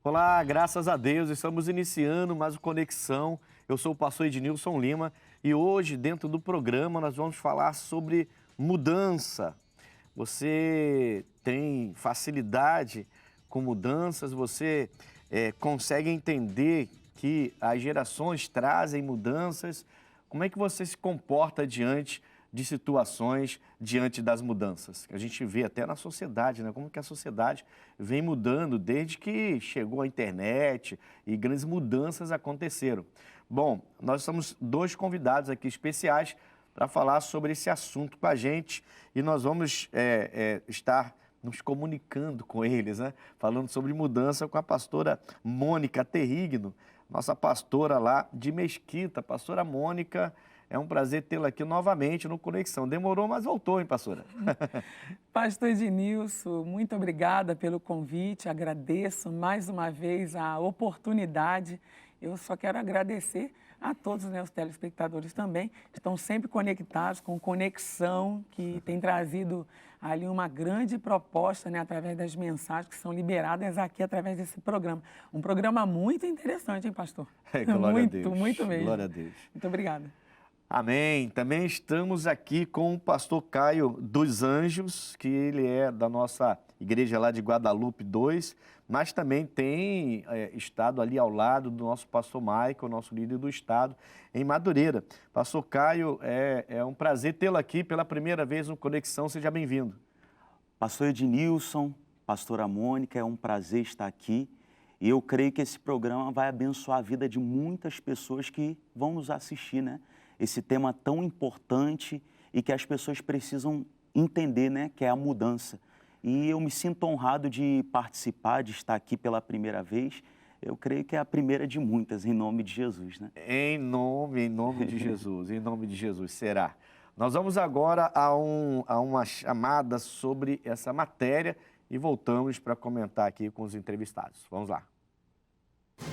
Olá, graças a Deus, estamos iniciando mais uma Conexão. Eu sou o pastor Ednilson Lima e hoje, dentro do programa, nós vamos falar sobre mudança. Você tem facilidade com mudanças? Você consegue entender que as gerações trazem mudanças? Como é que você se comporta diante de situações, diante das mudanças? A gente vê até na sociedade, né? Como que a sociedade vem mudando desde que chegou a internet e grandes mudanças aconteceram. Bom, nós estamos dois convidados aqui especiais para falar sobre esse assunto com a gente e nós vamos estar nos comunicando com eles, né? Falando sobre mudança com a pastora Mônica Terrigno, nossa pastora lá de Mesquita. Pastora Mônica, é um prazer tê-la aqui novamente no Conexão. Demorou, mas voltou, hein, pastora? Pastor Ednilson, muito obrigada pelo convite, agradeço mais uma vez a oportunidade. Eu só quero agradecer a todos, né, os telespectadores também, que estão sempre conectados com Conexão, que tem trazido ali uma grande proposta, né, através das mensagens que são liberadas aqui através desse programa. Um programa muito interessante, hein, pastor? Glória a Deus. Muito mesmo. Glória a Deus. Muito obrigada. Amém. Também estamos aqui com o pastor Caio dos Anjos, que ele é da nossa igreja lá de Guadalupe 2, mas também tem estado ali ao lado do nosso pastor Michael, nosso líder do estado, em Madureira. Pastor Caio, é um prazer tê-lo aqui pela primeira vez no Conexão. Seja bem-vindo. Pastor Ednilson, pastora Mônica, é um prazer estar aqui. E eu creio que esse programa vai abençoar a vida de muitas pessoas que vão nos assistir, né? Esse tema tão importante e que as pessoas precisam entender, né? Que é a mudança. E eu me sinto honrado de participar, de estar aqui pela primeira vez. Eu creio que é a primeira de muitas, em nome de Jesus, né? Em nome de Jesus, em nome de Jesus, será. Nós vamos agora a uma chamada sobre essa matéria e voltamos para comentar aqui com os entrevistados. Vamos lá.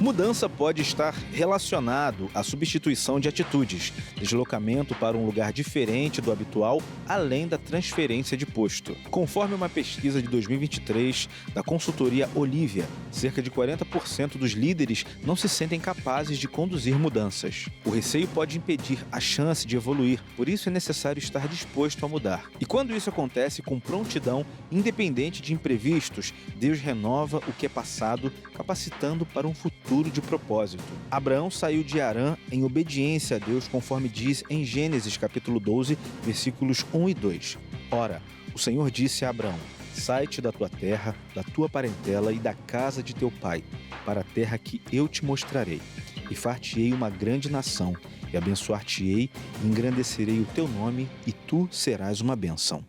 Mudança pode estar relacionado à substituição de atitudes, deslocamento para um lugar diferente do habitual, além da transferência de posto. Conforme uma pesquisa de 2023 da consultoria Olivia, cerca de 40% dos líderes não se sentem capazes de conduzir mudanças. O receio pode impedir a chance de evoluir, por isso é necessário estar disposto a mudar. E quando isso acontece com prontidão, independente de imprevistos, Deus renova o que é passado, capacitando para um futuro de propósito. Abraão saiu de Harã em obediência a Deus, conforme diz em Gênesis capítulo 12, versículos 1 e 2. Ora, o Senhor disse a Abraão: sai-te da tua terra, da tua parentela e da casa de teu pai, para a terra que eu te mostrarei. E far-te-ei uma grande nação, e abençoar-te-ei, e engrandecerei o teu nome, e tu serás uma bênção.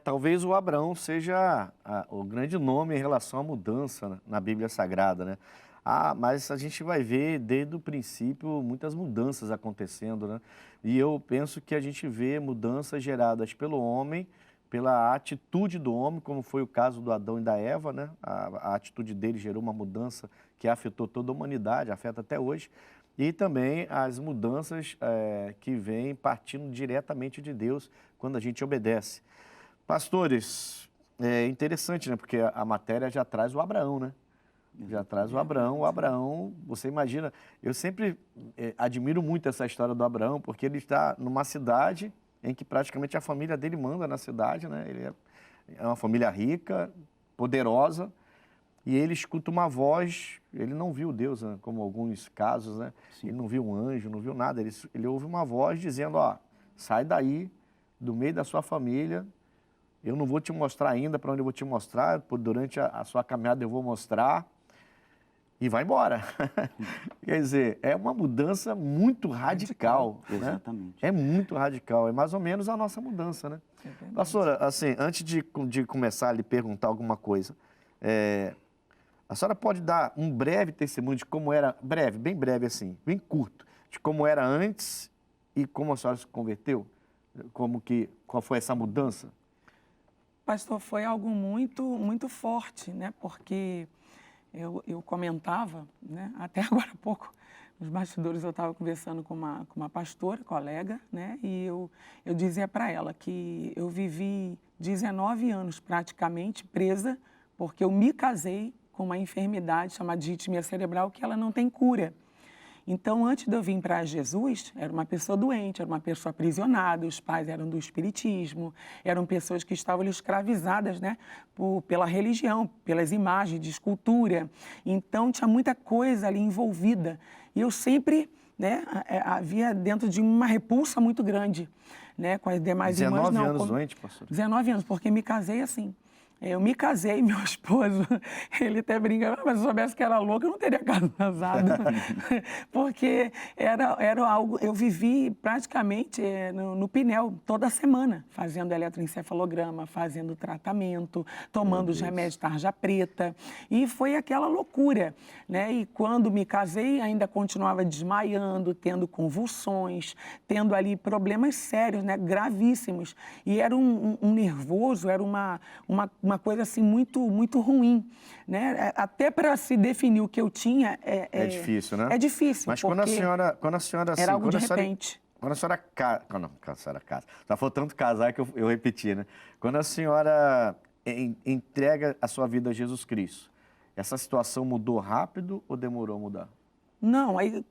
Talvez o Abraão seja o grande nome em relação à mudança na Bíblia Sagrada, né? Mas a gente vai ver desde o princípio muitas mudanças acontecendo, né? E eu penso que a gente vê mudanças geradas pelo homem, pela atitude do homem, como foi o caso do Adão e da Eva, né? A atitude dele gerou uma mudança que afetou toda a humanidade, afeta até hoje. E também as mudanças que vêm partindo diretamente de Deus quando a gente obedece. Pastores, é interessante, né? Porque a matéria já traz o Abraão, né? Já traz o Abraão. O Abraão, você imagina, eu sempre admiro muito essa história do Abraão, porque ele está numa cidade em que praticamente a família dele manda na cidade, né? Ele é uma família rica, poderosa, e ele escuta uma voz. Ele não viu Deus, né? Como alguns casos, né? Sim. Ele não viu um anjo, não viu nada. Ele ouve uma voz dizendo: ó, sai daí, do meio da sua família. Eu não vou te mostrar ainda para onde eu vou te mostrar, durante a sua caminhada eu vou mostrar, e vai embora. Quer dizer, é uma mudança muito radical, né? Exatamente. É muito radical, é mais ou menos a nossa mudança, né? Pastora, assim, antes de começar a lhe perguntar alguma coisa, a senhora pode dar um breve testemunho de como era, bem breve assim, bem curto, de como era antes e como a senhora se converteu? Qual foi essa mudança? Pastor, foi algo muito forte, né? Porque eu comentava, né? Até agora há pouco, nos bastidores eu estava conversando com uma pastora, colega, né? E eu dizia para ela que eu vivi 19 anos praticamente presa, porque eu me casei com uma enfermidade chamada disritmia cerebral que ela não tem cura. Então, antes de eu vir para Jesus, era uma pessoa doente, era uma pessoa aprisionada, os pais eram do espiritismo, eram pessoas que estavam escravizadas, né, pela religião, pelas imagens de escultura. Então, tinha muita coisa ali envolvida. E eu sempre, né, havia dentro de uma repulsa muito grande, né, com as demais irmãs. 19 anos doente, pastor? 19 anos, porque me casei assim. Eu me casei, meu esposo, ele até brinca, mas se eu soubesse que era louco, eu não teria casado. Porque era algo, eu vivi praticamente no Pinel toda semana, fazendo eletroencefalograma, fazendo tratamento, tomando os remédios tarja preta. E foi aquela loucura, né? E quando me casei, ainda continuava desmaiando, tendo convulsões, tendo ali problemas sérios, né? Gravíssimos. E era um nervoso, era uma coisa assim muito, muito ruim, né? Até para se definir o que eu tinha É difícil, né? É difícil. Mas quando a senhora assim, era algo de repente. Quando a senhora casa, não, a senhora casa. Já foi tanto casar que eu repeti, né? Quando a senhora entrega a sua vida a Jesus Cristo, essa situação mudou rápido ou demorou a mudar? Não, aí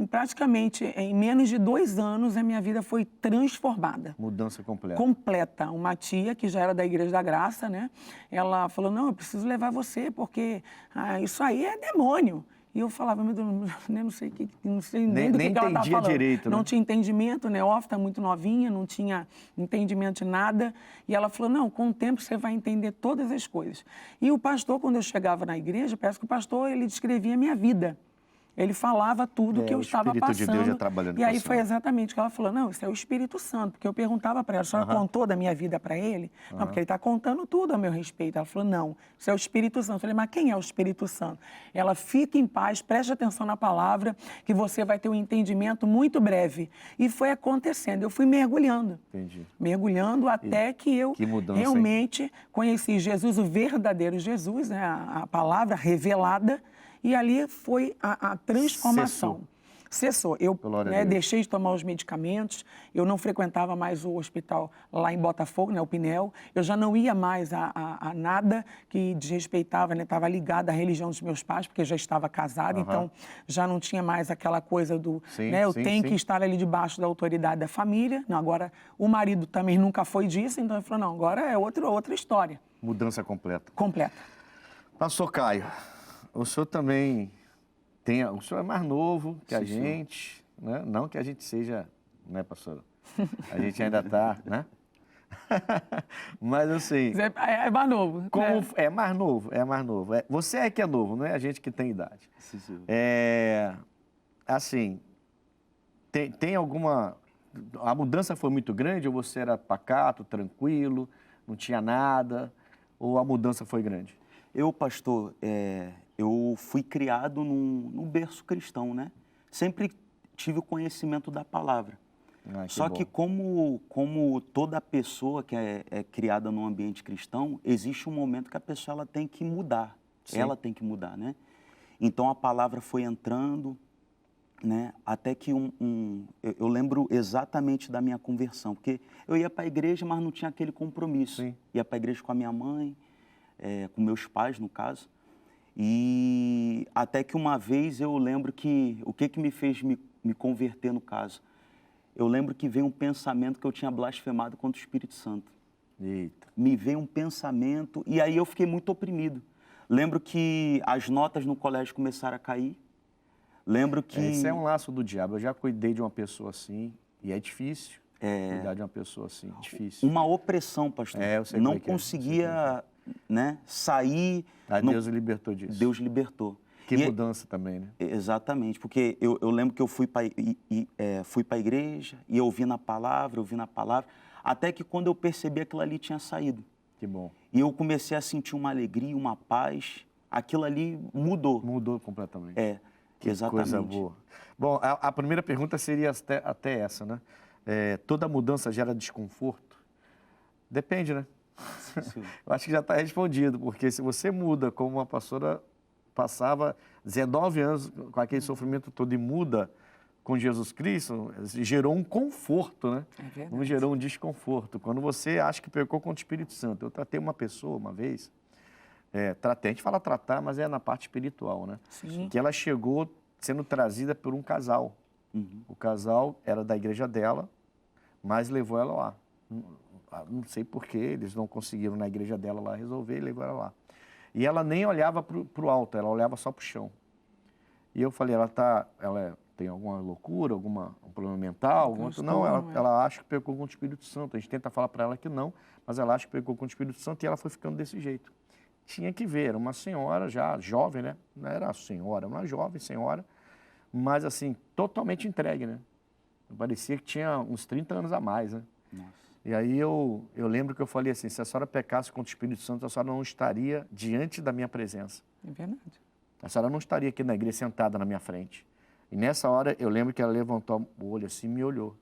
praticamente em menos de 2 anos a minha vida foi transformada. Mudança completa. Completa. Uma tia que já era da Igreja da Graça, né? Ela falou, não, eu preciso levar você porque isso aí é demônio. E eu falava, meu Deus, não sei nem do que ela estava falando. Direito, né? Não tinha entendimento, neófita, muito novinha, não tinha entendimento de nada. E ela falou, não, com o tempo você vai entender todas as coisas. E o pastor, quando eu chegava na igreja, parece que o pastor, ele descrevia a minha vida. Ele falava tudo que eu estava passando. O Espírito de Deus já trabalhando. E aí foi exatamente o que ela falou. Não, isso é o Espírito Santo. Porque eu perguntava para ela, a senhora contou da minha vida para ele? Não, porque ele está contando tudo a meu respeito. Ela falou, não, isso é o Espírito Santo. Eu falei, mas quem é o Espírito Santo? Ela, fica em paz, preste atenção na palavra, que você vai ter um entendimento muito breve. E foi acontecendo. Eu fui mergulhando. Entendi. Mergulhando até que eu realmente conheci Jesus, o verdadeiro Jesus, né? A palavra revelada. E ali foi a transformação. Cessou. Eu deixei de tomar os medicamentos, eu não frequentava mais o hospital lá em Botafogo, né, o Pinel. Eu já não ia mais a nada que desrespeitava, né, estava ligado à religião dos meus pais, porque eu já estava casada, então já não tinha mais aquela coisa do... eu tenho que estar ali debaixo da autoridade da família. Não, agora, o marido também nunca foi disso, então ele falou, não, agora é outra história. Mudança completa. Completa. Pastor Caio, o senhor também o senhor é mais novo que a gente, né? Não que a gente seja, né, pastor? A gente ainda está, né? Mas assim... É mais novo. Como, né? É mais novo. Você é que é novo, não é a gente que tem idade. Sim. Assim, tem alguma... A mudança foi muito grande ou você era pacato, tranquilo, não tinha nada? Ou a mudança foi grande? Eu, pastor, eu fui criado num berço cristão, né? Sempre tive o conhecimento da palavra. Só que como toda pessoa que é criada num ambiente cristão, existe um momento que a pessoa ela tem que mudar. Sim. Ela tem que mudar, né? Então a palavra foi entrando, né? Até que eu lembro exatamente da minha conversão, porque eu ia para a igreja, mas não tinha aquele compromisso. Sim. Ia para a igreja com a minha mãe, com meus pais, no caso. E até que uma vez eu lembro que o que me fez me converter no caso. Eu lembro que veio um pensamento que eu tinha blasfemado contra o Espírito Santo. Eita. Me veio um pensamento e aí eu fiquei muito oprimido. Lembro que as notas no colégio começaram a cair. Lembro que... Isso é um laço do diabo. Eu já cuidei de uma pessoa assim e é difícil cuidar de uma pessoa assim. Difícil. Uma opressão, pastor. Eu sei não conseguia... né, sair... Deus libertou disso. Deus libertou. Que mudança também, né? Exatamente, porque eu lembro que eu fui para a igreja e eu ouvi na palavra, até que quando eu percebi aquilo ali tinha saído. Que bom. E eu comecei a sentir uma alegria, uma paz, aquilo ali mudou. Mudou completamente. Que exatamente. Coisa boa. Bom, a primeira pergunta seria até essa, né? Toda mudança gera desconforto? Depende, né? Sim. Eu acho que já está respondido, porque se você muda como uma pastora passava 19 anos com aquele sofrimento todo e muda com Jesus Cristo, gerou um conforto, né? Não gerou um desconforto. Quando você acha que pecou contra o Espírito Santo. Eu tratei uma pessoa uma vez a gente fala tratar, mas é na parte espiritual, né? Sim. Que ela chegou sendo trazida por um casal. O casal era da igreja dela, mas levou ela lá. Não sei por que eles não conseguiram na igreja dela lá resolver e levou ela lá. E ela nem olhava para o alto, ela olhava só para o chão. E eu falei, ela tem alguma loucura, um problema mental? Não, ela acha que pecou com o Espírito Santo. A gente tenta falar para ela que não, mas ela acha que pecou com o Espírito Santo e ela foi ficando desse jeito. Tinha que ver, era uma senhora já, jovem, né? Não era senhora, uma jovem senhora, mas assim, totalmente entregue, né? Parecia que tinha uns 30 anos a mais, né? Nossa. E aí eu lembro que eu falei assim, se a senhora pecasse contra o Espírito Santo, a senhora não estaria diante da minha presença. É verdade. A senhora não estaria aqui na igreja sentada na minha frente. E nessa hora eu lembro que ela levantou o olho assim e me olhou.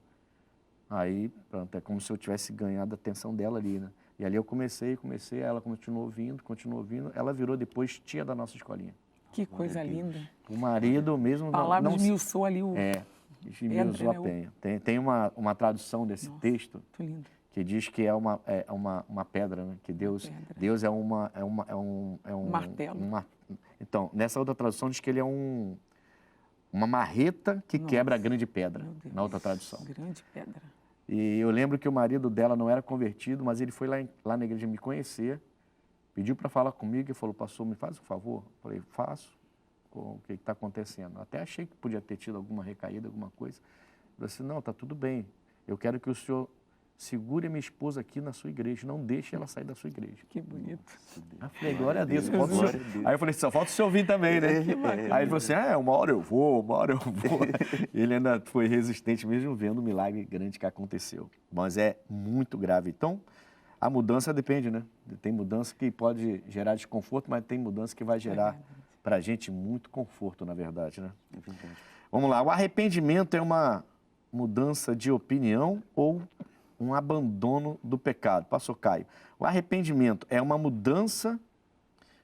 Aí, pronto, é como se eu tivesse ganhado a atenção dela ali, né? E ali eu comecei, ela continuou ouvindo. Ela virou depois tia da nossa escolinha. Que coisa linda. O marido mesmo... Palavras esmiuçou ali o... esmiuçou a penha. Tem uma tradução desse texto Muito lindo. que diz que é uma pedra, né? Que Deus é um martelo. Então, nessa outra tradução diz que ele é uma marreta que quebra a grande pedra, na outra tradução. Grande pedra. E eu lembro que o marido dela não era convertido, mas ele foi lá na igreja me conhecer, pediu para falar comigo e falou, pastor, me faz um favor? Eu falei, faço. O que está acontecendo? Até achei que podia ter tido alguma recaída, alguma coisa. Eu falei assim, não, está tudo bem. Eu quero que o senhor segure a minha esposa aqui na sua igreja, não deixe ela sair da sua igreja. Que bonito. Aí eu falei, glória a Deus. Aí eu falei, só falta o senhor vir também, né? Aí ele falou assim, uma hora eu vou. Ele ainda foi resistente, mesmo vendo o milagre grande que aconteceu. Mas é muito grave. Então, a mudança depende, né? Tem mudança que pode gerar desconforto, mas tem mudança que vai gerar para a gente muito conforto, na verdade, né? É verdade. Vamos lá, o arrependimento é uma mudança de opinião ou um abandono do pecado? Pastor Caio, o arrependimento é uma mudança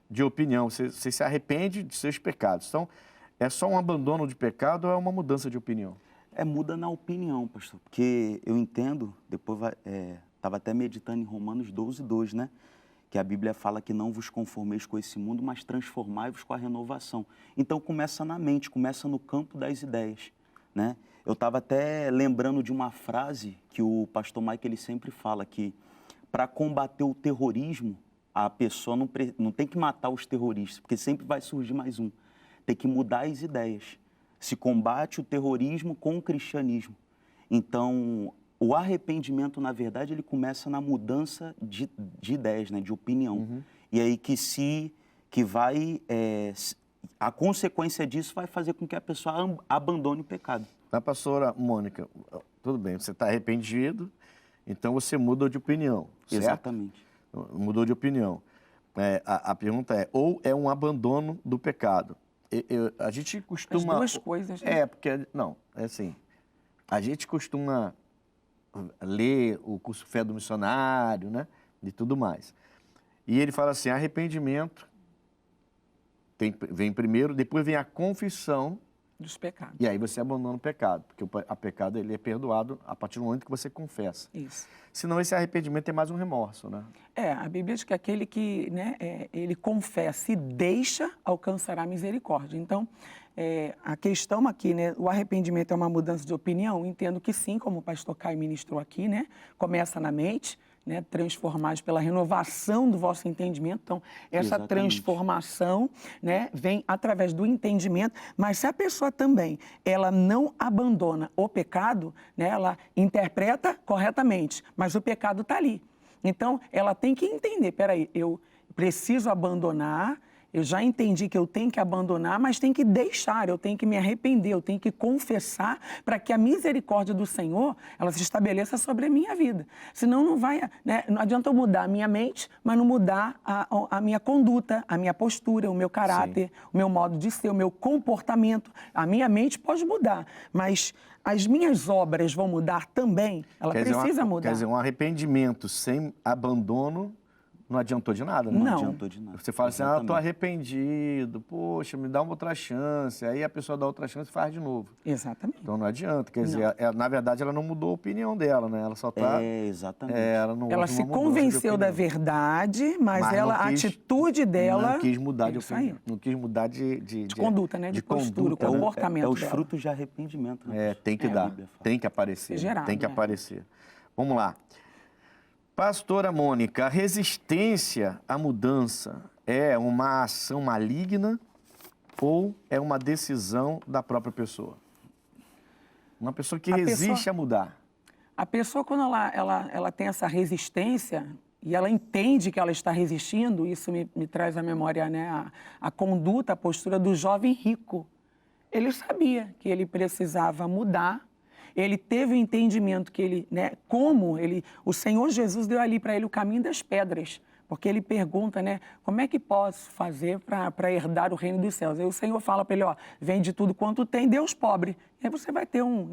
de opinião, você se arrepende de seus pecados. Então, é só um abandono de pecado ou é uma mudança de opinião? Muda na opinião, pastor, porque eu entendo, depois estava até meditando em Romanos 12:2, né? Que a Bíblia fala que não vos conformeis com esse mundo, mas transformai-vos com a renovação. Então, começa na mente, começa no campo das ideias, né? Eu estava até lembrando de uma frase que o pastor Mike ele sempre fala, que para combater o terrorismo, a pessoa não tem que matar os terroristas, porque sempre vai surgir mais um. Tem que mudar as ideias. Se combate o terrorismo com o cristianismo. Então, o arrependimento, na verdade, ele começa na mudança de ideias, né, de opinião. E aí a consequência disso vai fazer com que a pessoa abandone o pecado. A pastora Mônica, tudo bem, você está arrependido, então você muda de opinião, certo? Exatamente. Mudou de opinião. A pergunta é, ou é um abandono do pecado? A gente costuma... As duas coisas, né? Porque, não, é assim, a gente costuma ler o curso Fé do Missionário, né, e tudo mais. E ele fala assim, arrependimento vem primeiro, depois vem a confissão dos pecados. e aí você abandona o pecado, porque o pecado ele é perdoado a partir do momento que você confessa. Isso. Senão esse arrependimento é mais um remorso, né? A Bíblia diz que aquele que ele confessa e deixa, alcançará misericórdia. Então, a questão aqui, né, o arrependimento é uma mudança de opinião? Entendo que sim, como o pastor Caio ministrou aqui, né? Começa na mente, né, transformados pela renovação do vosso entendimento. Então, essa Exatamente. transformação, né, vem através do entendimento, mas se a pessoa também ela não abandona o pecado, né, ela interpreta corretamente, mas o pecado está ali. Então, ela tem que entender, peraí, eu preciso abandonar, eu já entendi que eu tenho que abandonar, mas tenho que deixar, eu tenho que me arrepender, eu tenho que confessar para que a misericórdia do Senhor, ela se estabeleça sobre a minha vida. Senão não vai, né, não adianta eu mudar a minha mente, mas não mudar a minha conduta, a minha postura, o meu caráter, sim, o meu modo de ser, o meu comportamento. A minha mente pode mudar, mas as minhas obras vão mudar também? Ela precisa mudar. Quer dizer, um arrependimento sem abandono não adiantou de nada, né? Não. Não adiantou de nada. Você fala assim, Exatamente. tô arrependido, poxa, me dá uma outra chance. Aí a pessoa dá outra chance e faz de novo. Exatamente. Então não adianta, quer dizer, na verdade ela não mudou a opinião dela, né? Ela só tá... Exatamente. ela não Ela houve se uma mudança de convenceu da opinião. verdade, mas Mas ela, não a quis- atitude dela... Não quis mudar de Isso opinião. aí. Não quis mudar de conduta, né? De postura, conduta, né? comportamento os dela. frutos de arrependimento. Né? Tem que A dar, Bíblia fala. tem que aparecer. Gerado, tem que né? aparecer. Vamos lá. Pastora Mônica, a resistência à mudança é uma ação maligna ou é uma decisão da própria pessoa? Uma pessoa que resiste a mudar. A pessoa, quando ela tem essa resistência e ela entende que ela está resistindo, isso me traz à memória, né, a conduta, a postura do jovem rico. Ele sabia que ele precisava mudar, ele teve o entendimento que ele, né, o Senhor Jesus deu ali para ele o caminho das pedras, porque ele pergunta, né, como é que posso fazer para herdar o reino dos céus? Aí o Senhor fala para ele, vende tudo quanto tem, dê aos pobres. E aí você vai ter um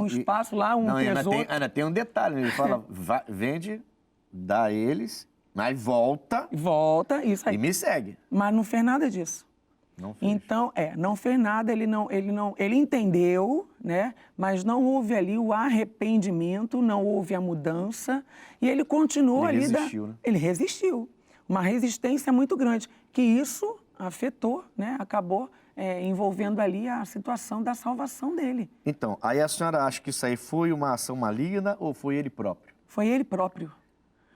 espaço lá, tesouro. Ainda tem um detalhe, né? Ele fala, vende, dá a eles, mas volta Isso aí. e me segue. Mas não fez nada disso. Não fez. Então, não fez nada, ele entendeu, né? Mas não houve ali o arrependimento, não houve a mudança, e ele continuou Ele ali. resistiu, né? Ele resistiu. Uma resistência muito grande, que isso afetou, né? Acabou envolvendo ali a situação da salvação dele. Então, aí a senhora acha que isso aí foi uma ação maligna ou foi ele próprio? Foi ele próprio.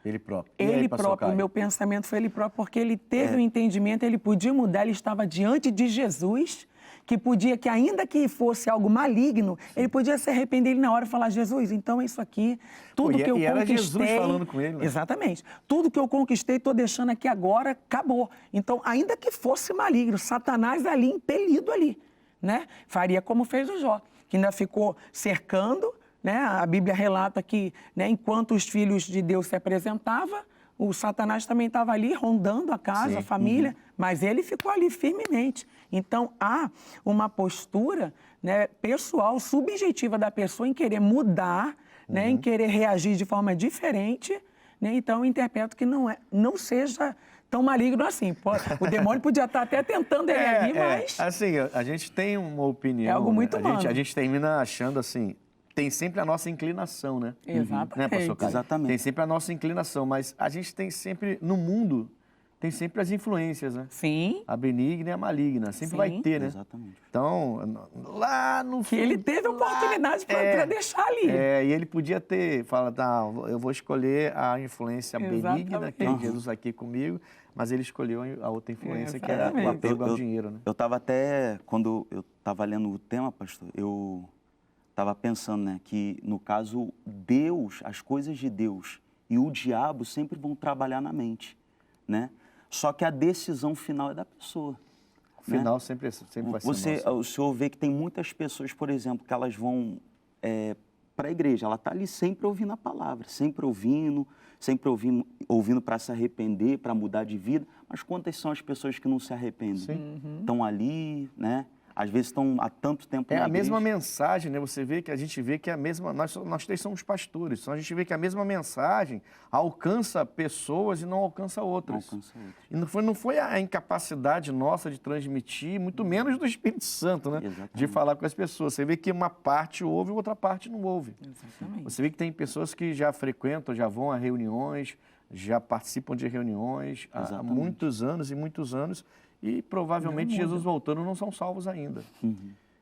Ele próprio. E aí, Ele pastor próprio, Caio? o meu pensamento foi ele próprio, porque ele teve o entendimento, ele podia mudar, ele estava diante de Jesus, que ainda que fosse algo maligno, ele podia se arrepender ele na hora e falar, Jesus, então é isso aqui, tudo que eu conquistei... era Jesus falando com ele, né? Exatamente. Tudo que eu conquistei, estou deixando aqui agora, acabou. Então, ainda que fosse maligno, Satanás ali, impelido ali, né? Faria como fez o Jó, que ainda ficou cercando, né? A Bíblia relata que, né, enquanto os filhos de Deus se apresentavam, o Satanás também estava ali rondando a casa, a família, mas ele ficou ali firmemente. Então, há uma postura, né, pessoal, subjetiva da pessoa em querer mudar, né, em querer reagir de forma diferente. Né? Então, eu interpreto que não seja tão maligno assim. O demônio podia estar até tentando ele ali, mas... Assim, a gente tem uma opinião... É algo muito humano. A gente termina achando assim... Tem sempre a nossa inclinação, né? Exatamente. Né, pastor Caio? Exatamente. Tem sempre a nossa inclinação, mas a gente tem sempre, no mundo, tem sempre as influências, né? Sim. A benigna e a maligna, sempre vai ter, né? Exatamente. Então, lá no Que ele teve a oportunidade para deixar ali. E ele podia ter falado, eu vou escolher a influência benigna, que tem Jesus aqui comigo, mas ele escolheu a outra influência, que era o apego ao dinheiro, né? Eu estava até, quando eu estava lendo o tema, pastor, eu estava pensando, né, que no caso Deus, as coisas de Deus e o diabo sempre vão trabalhar na mente, né? Só que a decisão final é da pessoa. O final sempre vai ser nosso. O senhor vê que tem muitas pessoas, por exemplo, que elas vão para a igreja, ela está ali sempre ouvindo a palavra, sempre ouvindo para se arrepender, para mudar de vida. Mas quantas são as pessoas que não se arrependem? Estão ali, né? Às vezes estão há tanto tempo na igreja. É a mesma mensagem, né? A gente vê que é a mesma... Nós três somos pastores, então a gente vê que a mesma mensagem alcança pessoas e não alcança outras. E não foi a incapacidade nossa de transmitir, muito menos do Espírito Santo, né? Exatamente. De falar com as pessoas. Você vê que uma parte ouve e outra parte não ouve. Exatamente. Você vê que tem pessoas que já frequentam, já vão a reuniões, já participam de reuniões há muitos anos e muitos anos, e provavelmente Jesus voltando não são salvos ainda.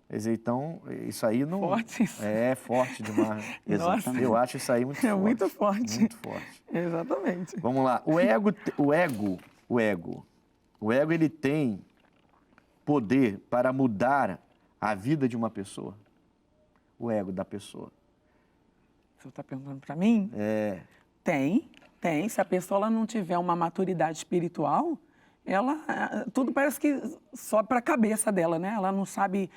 Quer dizer, então, isso aí não... Forte isso. É forte demais. Nossa. Eu acho isso aí muito forte. É muito forte. Muito forte. Exatamente. Vamos lá. O ego, ele tem poder para mudar a vida de uma pessoa. O ego da pessoa. O senhor está perguntando para mim? Tem. Se a pessoa ela não tiver uma maturidade espiritual, tudo parece que sobe para a cabeça dela, né? Ela não sabe,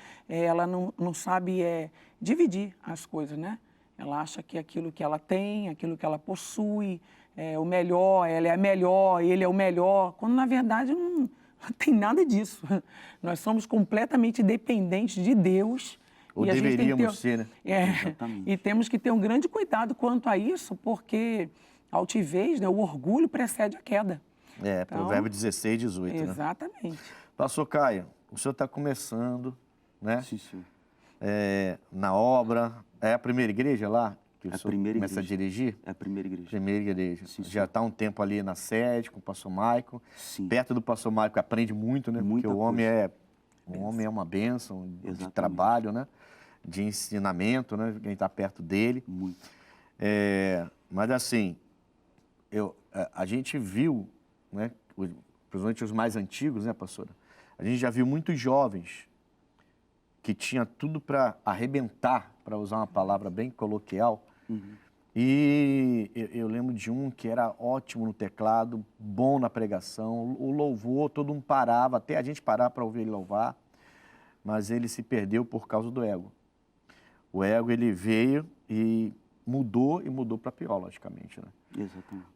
dividir as coisas, né? Ela acha que aquilo que ela tem, aquilo que ela possui, é o melhor, ela é a melhor, ele é o melhor, quando na verdade não tem nada disso. Nós somos completamente dependentes de Deus. Ou deveríamos ser, né? E temos que ter um grande cuidado quanto a isso, porque A altivez, né, o orgulho precede a queda. É, Então, Provérbio 16, 18, né? Exatamente. Pastor Caio, o senhor está começando, né? Sim, senhor. Na obra. É a primeira igreja lá que o É a senhor primeira começa a igreja. dirigir? É a primeira igreja. Primeira igreja. Sim, Já está um tempo ali na sede com o pastor Maicon. Sim. Perto do pastor Maicon aprende muito, né? Muita Porque o homem coisa. é uma bênção de Exatamente. trabalho, né? De ensinamento, né? Quem está perto dele. Muito. Mas assim, a gente viu, né? Principalmente os mais antigos, né, pastora? A gente já viu muitos jovens que tinha tudo para arrebentar, para usar uma palavra bem coloquial. E eu lembro de um que era ótimo no teclado, bom na pregação, o louvor, todo mundo parava, até a gente parar para ouvir ele louvar, mas ele se perdeu por causa do ego. O ego, ele veio e mudou para pior, logicamente, né? Exatamente.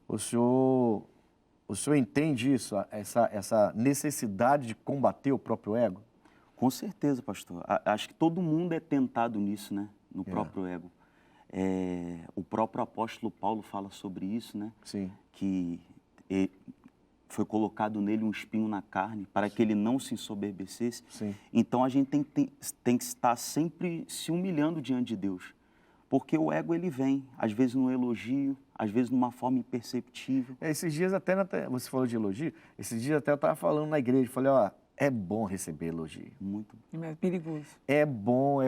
O senhor entende isso, essa necessidade de combater o próprio ego? Com certeza, pastor. Acho que todo mundo é tentado nisso, né? No próprio ego. O próprio apóstolo Paulo fala sobre isso, né? Sim. Que foi colocado nele um espinho na carne para que ele não se ensoberbecesse. Sim. Então a gente tem que estar sempre se humilhando diante de Deus. Porque o ego, ele vem, às vezes no elogio, às vezes numa forma imperceptível. Esses dias você falou de elogio, esses dias até eu estava falando na igreja, falei, ó, é bom receber elogio. Muito. É perigoso. É bom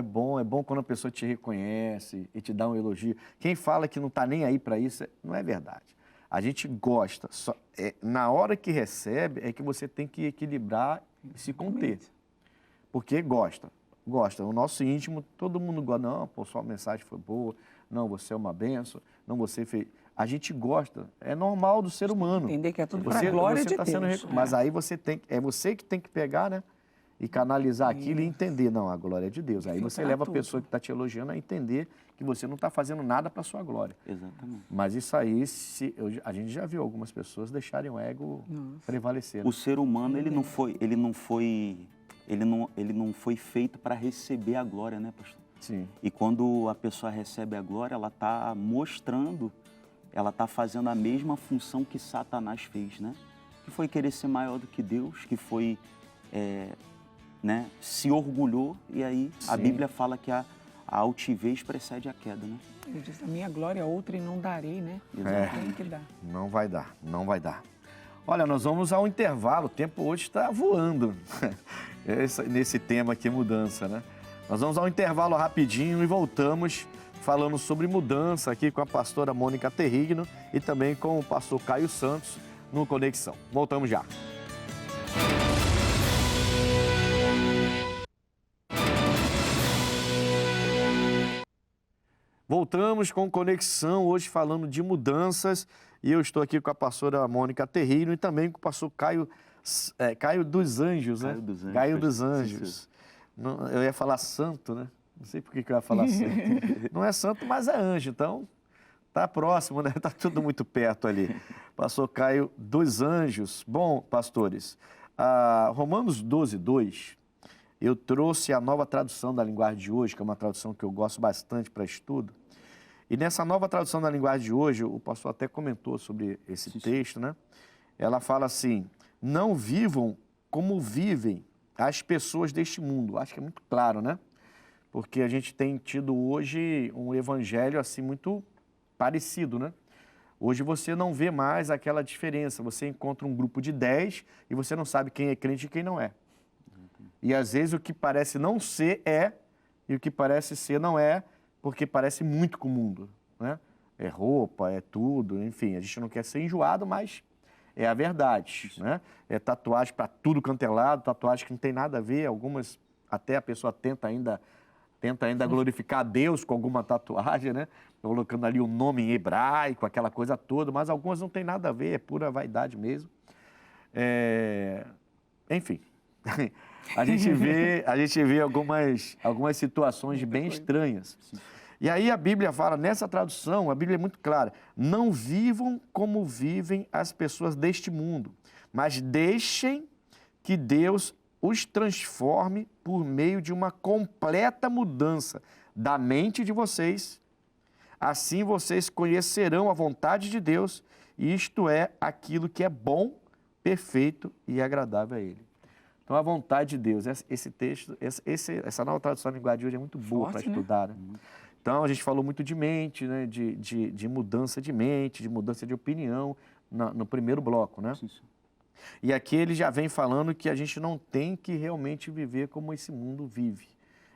quando a pessoa te reconhece e te dá um elogio. Quem fala que não está nem aí para isso, não é verdade. A gente gosta, na hora que recebe é que você tem que equilibrar e se conter. Porque gosta. O nosso íntimo, todo mundo gosta. Não, pô, sua mensagem foi boa. Não, você é uma benção. Não, você fez... A gente gosta. É normal do ser humano. Entender que é tudo para a glória de Deus. Mas aí é você que tem que pegar, né? E canalizar aquilo e entender. Não, a glória é de Deus. Aí você leva a pessoa que está te elogiando a entender que você não está fazendo nada para a sua glória. Exatamente. Mas isso aí, a gente já viu algumas pessoas deixarem o ego prevalecer. Né? O ser humano, ele não foi feito para receber a glória, né, pastor? Sim. E quando a pessoa recebe a glória, ela está mostrando, ela está fazendo a mesma função que Satanás fez, né? Que foi querer ser maior do que Deus, que foi, se orgulhou, e aí a Bíblia fala que a altivez precede a queda, né? Ele diz, a minha glória é outra e não darei, né? Tem que dar. Não vai dar. Olha, nós vamos ao intervalo, o tempo hoje está voando nesse tema aqui, mudança, né? Nós vamos ao intervalo rapidinho e voltamos falando sobre mudança aqui com a pastora Mônica Terrigno e também com o pastor Caio Santos no Conexão. Voltamos já. Voltamos com Conexão, hoje falando de mudanças, e eu estou aqui com a pastora Mônica Terrigno e também com o pastor Caio dos Anjos, né? Caio dos Anjos. Não, eu ia falar santo, né? Não sei por que eu ia falar santo. Não é santo, mas é anjo, então tá próximo, né? Tá tudo muito perto ali. Pastor Caio dos Anjos. Bom, pastores, Romanos 12:2, eu trouxe a nova tradução da linguagem de hoje, que é uma tradução que eu gosto bastante para estudo. E nessa nova tradução da linguagem de hoje, o pastor até comentou sobre esse texto, né? Ela fala assim, não vivam como vivem as pessoas deste mundo. Acho que é muito claro, né? Porque a gente tem tido hoje um evangelho assim muito parecido, né? Hoje você não vê mais aquela diferença. Você encontra um grupo de 10 e você não sabe quem é crente e quem não é. E às vezes o que parece não ser é, e o que parece ser não é, porque parece muito com o mundo, né? É roupa, é tudo, enfim. A gente não quer ser enjoado, mas é a verdade, né? É tatuagem para tudo quanto é lado, tatuagem que não tem nada a ver, algumas até a pessoa tenta ainda glorificar a Deus com alguma tatuagem, né? Colocando ali o nome em hebraico, aquela coisa toda, mas algumas não tem nada a ver, é pura vaidade mesmo. Enfim, a gente vê algumas situações bem estranhas. E aí a Bíblia fala, nessa tradução, a Bíblia é muito clara, não vivam como vivem as pessoas deste mundo, mas deixem que Deus os transforme por meio de uma completa mudança da mente de vocês, Assim vocês conhecerão a vontade de Deus, e isto é aquilo que é bom, perfeito e agradável a Ele. Então, a vontade de Deus, esse texto, essa nova tradução da linguagem de hoje é muito boa para estudar. Né? Então, a gente falou muito de mente, né? de mudança de mente, de mudança de opinião no primeiro bloco. Né? Sim. E aqui ele já vem falando que a gente não tem que realmente viver como esse mundo vive.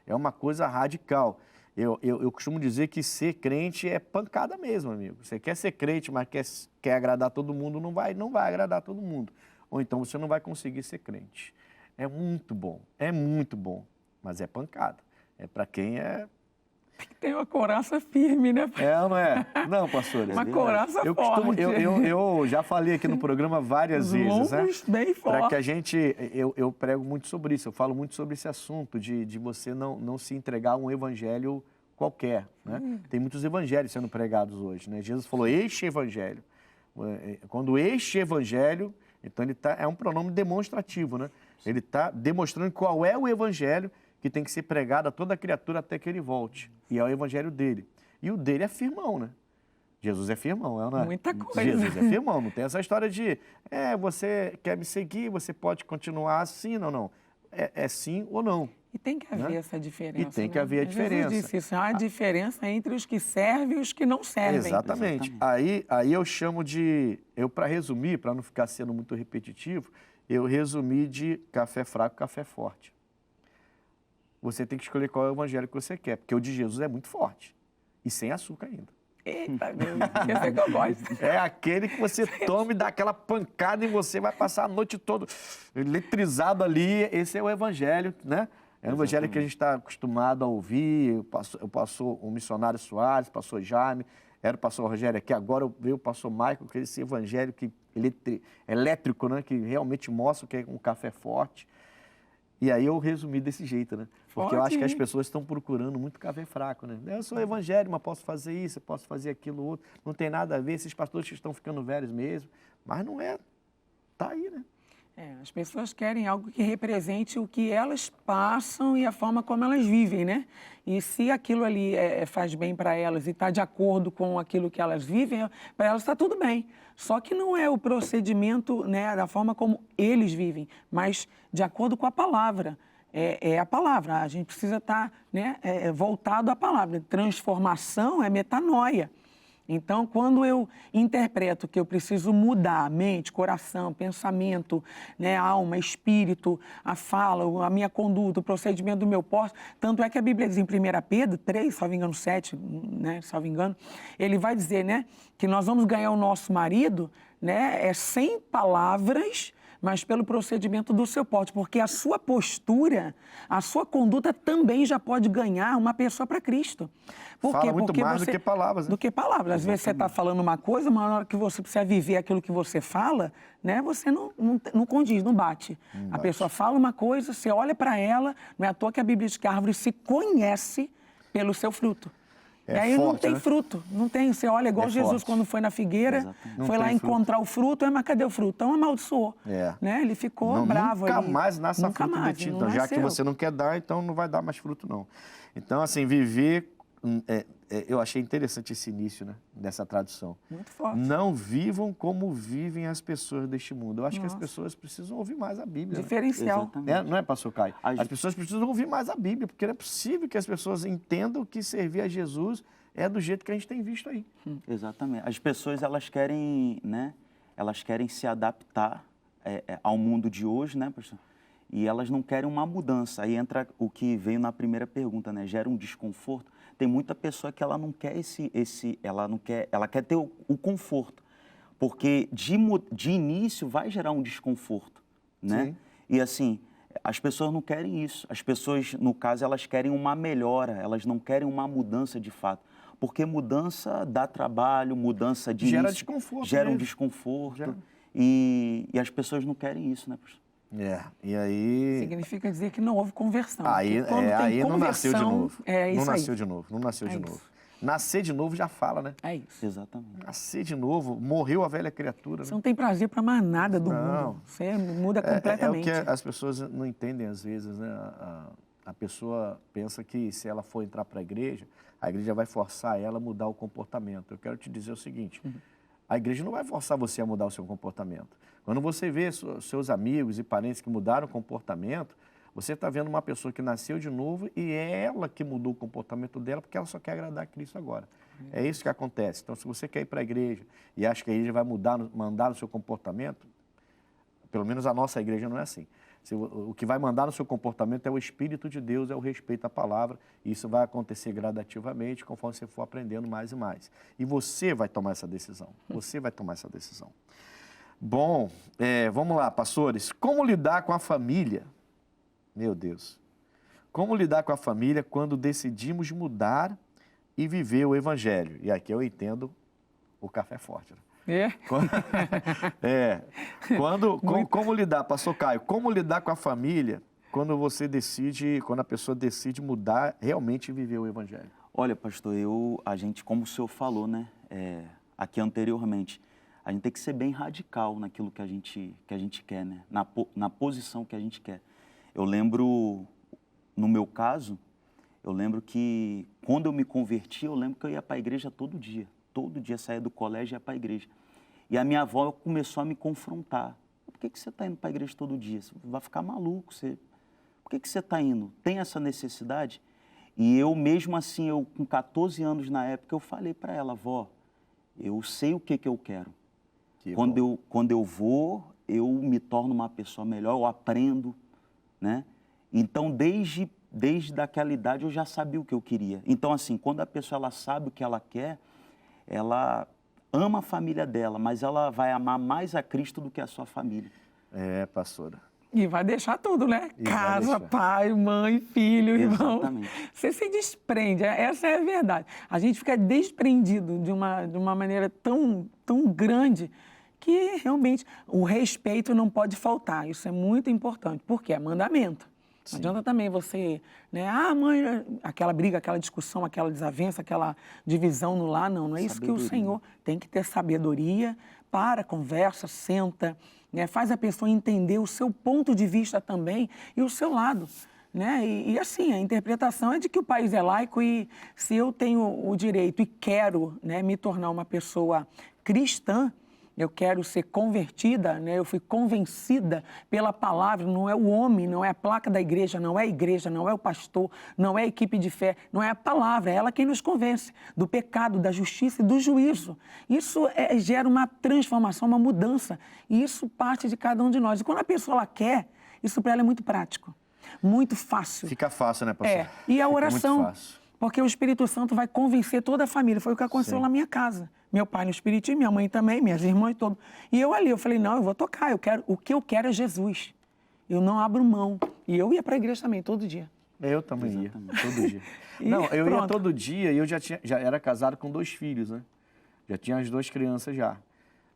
É uma coisa radical. Eu costumo dizer que ser crente é pancada mesmo, amigo. Você quer ser crente, mas quer agradar todo mundo, não vai agradar todo mundo. Ou então você não vai conseguir ser crente. É muito bom, mas é pancada. É para quem é... Tem que ter uma couraça firme, né? É ou não é? Não, pastor. Uma couraça forte. Eu já falei aqui no programa várias vezes, né? Bem forte. Para que a gente... Eu prego muito sobre isso, eu falo muito sobre esse assunto de você não se entregar a um evangelho qualquer, né? Tem muitos evangelhos sendo pregados hoje, né? Jesus falou, este evangelho. Quando este evangelho... Então, é um pronome demonstrativo, né? Ele está demonstrando qual é o evangelho que tem que ser pregado a toda criatura até que ele volte. E é o evangelho dele. E o dele é firmão, né? Jesus é firmão, não é? Muita coisa. Jesus é firmão, não tem essa história de, você quer me seguir, você pode continuar assim, não. É sim ou não. E tem que haver essa diferença. E tem que haver a diferença. Jesus disse isso, há a diferença entre os que servem e os que não servem. Exatamente. Aí eu chamo para resumir, para não ficar sendo muito repetitivo, eu resumi de café fraco, café forte. Você tem que escolher qual é o evangelho que você quer, porque o de Jesus é muito forte e sem açúcar ainda. Eita, Deus, esse é que eu gosto. É aquele que você toma e dá aquela pancada e você vai passar a noite toda eletrizado ali. Esse é o evangelho, né? É o evangelho que a gente está acostumado a ouvir. O missionário Soares, o pastor Jaime, era o pastor Rogério aqui, agora veio o pastor Michael, que é esse evangelho elétrico, né? Que realmente mostra o que é um café forte. E aí eu resumi desse jeito, né? Porque eu acho que as pessoas estão procurando muito café fraco, né? Eu sou evangélico, mas posso fazer isso, eu posso fazer aquilo outro. Não tem nada a ver, esses pastores que estão ficando velhos mesmo. Mas não é. Tá aí, né? As pessoas querem algo que represente o que elas passam e a forma como elas vivem, né? E se aquilo ali faz bem para elas e está de acordo com aquilo que elas vivem, para elas está tudo bem. Só que não é o procedimento, né, da forma como eles vivem, mas de acordo com a palavra. É a palavra, a gente precisa estar, né, voltado à palavra. Transformação é metanoia. Então, quando eu interpreto que eu preciso mudar a mente, coração, pensamento, né, alma, espírito, a fala, a minha conduta, o procedimento do meu porte, tanto é que a Bíblia diz em 1 Pedro 3, salvo engano 7, né, salvo engano, ele vai dizer, né, que nós vamos ganhar o nosso marido, né, sem palavras, mas pelo procedimento do seu porte, porque a sua postura, a sua conduta também já pode ganhar uma pessoa para Cristo. Por quê? Fala muito Porque mais do que palavras. Né? Do que palavras. Às vezes você está falando uma coisa, mas na hora que você precisa viver aquilo que você fala, né, você não condiz, não bate. A pessoa fala uma coisa, você olha para ela, não é à toa que a Bíblia diz que a árvore se conhece pelo seu fruto. E aí forte, não tem, né? Fruto, não tem. Você olha igual Jesus forte. Quando foi na figueira, foi lá encontrar o fruto, mas cadê o fruto? Então amaldiçoou. Né? Ele ficou bravo ali. Nunca mais nasce fruto de ti. Então, já que você não quer dar, então não vai dar mais fruto, não. Então, assim, viver... eu achei interessante esse início, né, dessa tradução. Muito forte. Não vivam como vivem as pessoas deste mundo. Eu acho que as pessoas precisam ouvir mais a Bíblia. Diferencial. Né? Não é, pastor Caio? As pessoas precisam ouvir mais a Bíblia, porque não é possível que as pessoas entendam que servir a Jesus é do jeito que a gente tem visto aí. Exatamente. As pessoas, elas querem, né, elas querem se adaptar ao mundo de hoje, né, pastor? E elas não querem uma mudança. Aí entra o que veio na primeira pergunta, né? Gera um desconforto. Tem muita pessoa que ela não quer ela quer ter o conforto, porque de início vai gerar um desconforto, né? Sim. E assim, as pessoas não querem isso. As pessoas, no caso, elas querem uma melhora, elas não querem uma mudança de fato, porque mudança dá trabalho, mudança de gera início, desconforto, gera um mesmo. desconforto, Gera. E as pessoas não querem isso, né, pastor? E aí... Significa dizer que não houve conversão. Aí não nasceu de novo. Não nasceu de novo. Não nasceu de novo. Nascer de novo já fala, né? É isso. Exatamente. Nascer de novo, morreu a velha criatura. Você não tem prazer para mais nada do mundo. Você muda completamente. É o que as pessoas não entendem às vezes, né? a pessoa pensa que se ela for entrar para a igreja vai forçar ela a mudar o comportamento. Eu quero te dizer o seguinte, a igreja não vai forçar você a mudar o seu comportamento. Quando você vê seus amigos e parentes que mudaram o comportamento, você está vendo uma pessoa que nasceu de novo e é ela que mudou o comportamento dela porque ela só quer agradar a Cristo agora. É isso que acontece. Então, se você quer ir para a igreja e acha que a igreja vai mandar no seu comportamento, pelo menos a nossa igreja não é assim. O que vai mandar no seu comportamento é o Espírito de Deus, é o respeito à palavra, e isso vai acontecer gradativamente, conforme você for aprendendo mais e mais. E você vai tomar essa decisão, você vai tomar essa decisão. Bom, vamos lá, pastores, como lidar com a família? Meu Deus, como lidar com a família quando decidimos mudar e viver o Evangelho? E aqui eu entendo o café forte, né? Como lidar, pastor Caio, como lidar com a família quando a pessoa decide mudar, realmente viver o Evangelho? Olha, pastor, a gente, como o senhor falou, né, aqui anteriormente, a gente tem que ser bem radical naquilo que a gente quer, né, na posição que a gente quer. Eu lembro, no meu caso, que quando eu me converti, eu lembro que eu ia para a igreja todo dia saía do colégio e ia para a igreja. E a minha avó começou a me confrontar. Por que você está indo para a igreja todo dia? Você vai ficar maluco. Por que você está indo? Tem essa necessidade? E eu, mesmo assim, com 14 anos na época, eu falei para ela, vó, eu sei o que eu quero. Quando eu vou, eu me torno uma pessoa melhor, eu aprendo, né? Então, desde aquela idade, eu já sabia o que eu queria. Então, assim, quando a pessoa ela sabe o que ela quer, ela ama a família dela, mas ela vai amar mais a Cristo do que a sua família. Pastora. E vai deixar tudo, né? Casa, pai, mãe, filho, irmão. Exatamente. Você se desprende, essa é a verdade. A gente fica desprendido de uma maneira tão grande que realmente o respeito não pode faltar. Isso é muito importante, porque é mandamento. Não adianta também você, né? Mãe, aquela briga, aquela discussão, aquela desavença, aquela divisão no lar, não é isso que o Senhor tem que ter sabedoria, conversa, senta, né? Faz a pessoa entender o seu ponto de vista também e o seu lado, né? E assim, a interpretação é de que o país é laico e se eu tenho o direito e quero, né, me tornar uma pessoa cristã, eu quero ser convertida, né? Eu fui convencida pela palavra, não é o homem, não é a placa da igreja, não é o pastor, não é a equipe de fé, não é a palavra, é ela quem nos convence do pecado, da justiça e do juízo. Isso gera uma transformação, uma mudança, e isso parte de cada um de nós. E quando a pessoa ela quer, isso para ela é muito prático, muito fácil. Fica fácil, né, pastor? E a oração, muito fácil. Porque o Espírito Santo vai convencer toda a família, foi o que aconteceu na minha casa. Meu pai no Espiritismo, minha mãe também, minhas irmãs e todo. E eu falei, não, eu vou tocar, o que eu quero é Jesus. Eu não abro mão. E eu ia para a igreja também, todo dia. Eu também ia, todo dia. Não, eu ia todo dia e eu já era casado com 2 filhos, né? Já tinha as 2 crianças já.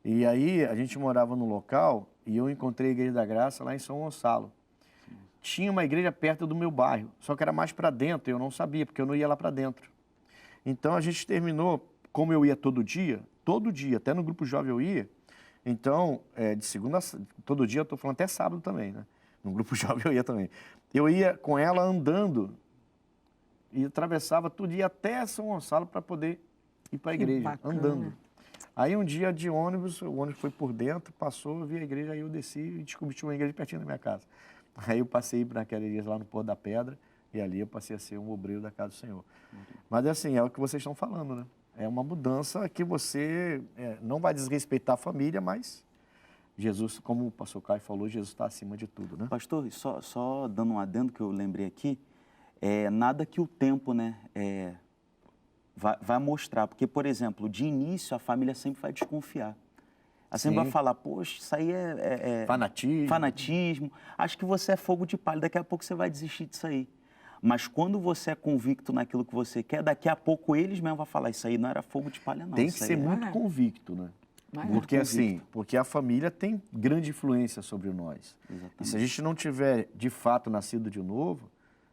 E aí a gente morava num local e eu encontrei a Igreja da Graça lá em São Gonçalo. Tinha uma igreja perto do meu bairro, só que era mais para dentro, eu não sabia, porque eu não ia lá para dentro. Então a gente terminou, como eu ia todo dia, até no grupo jovem eu ia, então, de segunda, todo dia eu estou falando até sábado também, né? No grupo jovem eu ia também. Eu ia com ela andando e atravessava todo dia até São Gonçalo para poder ir para a igreja, andando. Aí um dia de ônibus, o ônibus foi por dentro, passou, eu vi a igreja, aí eu desci e descobri que tinha uma igreja pertinho da minha casa. Aí eu passei naquela igreja lá no Pôr da Pedra e ali eu passei a ser um obreiro da casa do Senhor. Mas assim, é o que vocês estão falando, né? É uma mudança que você não vai desrespeitar a família, mas Jesus, como o pastor Caio falou, Jesus está acima de tudo, né? Pastor, só dando um adendo que eu lembrei aqui, nada que o tempo, né, vai mostrar. Porque, por exemplo, de início a família sempre vai desconfiar. Ela sempre vai falar, poxa, isso aí é fanatismo. Acho que você é fogo de palha, daqui a pouco você vai desistir disso aí. Mas quando você é convicto naquilo que você quer, daqui a pouco eles mesmos vão falar, isso aí não era fogo de palha, não. Tem que ser muito convicto, né? Porque assim, porque a família tem grande influência sobre nós. Exatamente. E se a gente não tiver, de fato, nascido de novo,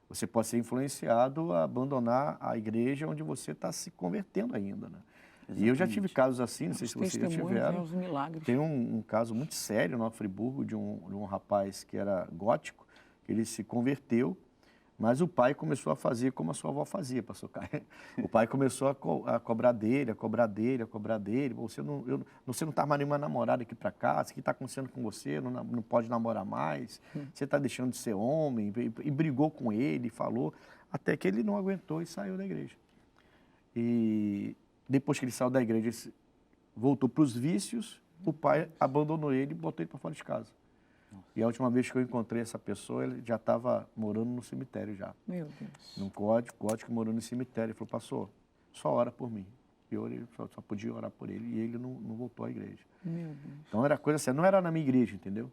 você pode ser influenciado a abandonar a igreja onde você está se convertendo ainda, né? Exatamente. E eu já tive casos assim, não sei se vocês já tiveram. Tem um caso muito sério no Friburgo de um rapaz que era gótico, que ele se converteu, Mas o pai começou a fazer como a sua avó fazia, pastor Caio. O pai começou a cobrar dele, a cobrar dele, a cobrar dele. Você não está mais nenhuma namorada aqui para casa, o que está acontecendo com você? Não pode namorar mais, você está deixando de ser homem. E brigou com ele, falou, até que ele não aguentou e saiu da igreja. E depois que ele saiu da igreja, ele voltou para os vícios, o pai abandonou ele e botou ele para fora de casa. E a última vez que eu encontrei essa pessoa, ele já estava morando no cemitério já. Meu Deus. Num gótico morando no cemitério. Ele falou, pastor, só ora por mim. E eu só podia orar por ele. E ele não voltou à igreja. Meu Deus. Então era coisa assim, não era na minha igreja, entendeu?